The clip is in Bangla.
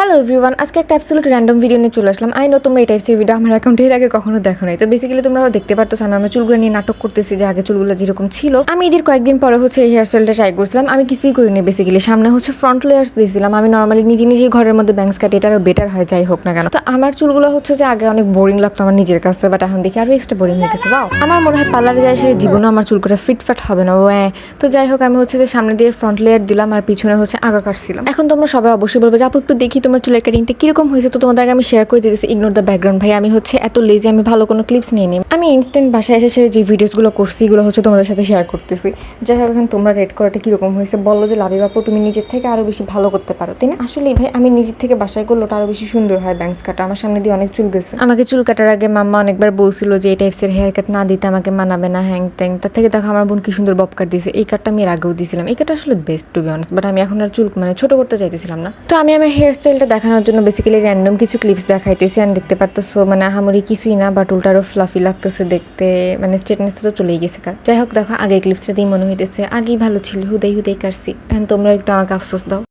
হ্যালো এভরিওয়ান, আজকে একটা অ্যাবসলিউট র্যান্ডম ভিডিও নিয়ে চলে আসলাম। আই নো তোমরা এই টাইপসের ভিডিও আমার অ্যাকাউন্টে এর আগে কখনো দেখো নাই। তো বেসিক্যালি তোমরা দেখতে পারতো আমার চুলগুলো নিয়ে নাটক করতেছি যে আগে চুলগুলো যেরকম ছিল। আমি এদের কয়েকদিন পরে এই হেয়ার স্টাইলটা ট্রাই করছিলাম। আমি কিছুই করিনি, বেসিক্যালি সামনে ফ্রন্ট লেয়ার্স দিয়েছিলাম। আমি নর্মালি নিজেই ঘরের মধ্যে ব্যাংকস কাটি, এটা আরও বেটার হয় যাই হোক না কেন। তো আমার চুলগুলো যে আগে অনেক বোরিং লাগতো আমার নিজের কাছে, বাট এখন দেখি আরও এক্সট্রা বোরিং হয়ে গেছে। বাও, আমার মনে হয় পার্লারে যায় সেই জীবনও আমার চুল করে ফিটফাট হবে না। তো যাই হোক, আমি যে সামনে দিয়ে ফ্রন্ট লেয়ার দিলাম আর পিছনে আগা কাটছিলাম। এখন তোমরা সবাই অবশ্যই বলবে যে আপু একটু দেখি তোমার চুলের কাটিংটা কিরকম হয়েছে। তো তোমাদের আগে আমি শেয়ার করে দিতেছি, ইগনোর দ্য ব্যাকগ্রাউন্ড। ভাই আমি এত লেজি, আমি ভালো কোনো ক্লিপস নিয়ে নিই। আমি ইনস্ট্যান্ট বাসায় এসে যে ভিডিওসগুলো করছি এগুলো তোমাদের সাথে শেয়ার করতেছি। যাই হোক, এখন তোমরা রেড করাটা কিরকম হয়েছে বলো, যে লাভি বাপু তুমি নিজের থেকে আরো বেশি ভালো করতে পারো, তাই না? আসলে ভাই আমি নিজের থেকে বাসায় করলে ওটা আরো বেশি সুন্দর হয়। ব্যাংকস কাটা আমার সামনে দিয়ে অনেক চুল গেছে। আমাকে চুল কাটার আগে মাম্মা অনেকবার বলছিল যে এই টাইপসের হেয়ার কাট না দিতে আমাকে মানাবে না, হ্যাং ট্যাং। তার থেকে দেখো আমার বোন কি সুন্দর বব কাট দিয়েছে। এই কাটটা আমি এর আগেও দিয়েছিলাম। এই কাটটা আসলে best to be honest, but আমি এখন আর চুল ছোট করতে চাইতেছিলাম না। তো আমি আমার হেয়ার স্টাইলটা দেখানোর জন্য বেসিক্যালি র্যান্ডম কিছু ক্লিপস দেখাইতেছি। আর দেখতে পারতেছো আহামরি কিছুই না, বাট উল্টা আরও ফ্লাফি লাগতেছে দেখতে, স্ট্রেটনেস তো চলেই গেছে। যাই হোক দেখো, আগের ক্লিপসটাতেই মনে হইতেছে আগেই ভালো ছিল, হুদাই কাটছি। এখন তোমরা একটু আমাকে আফসোস দাও।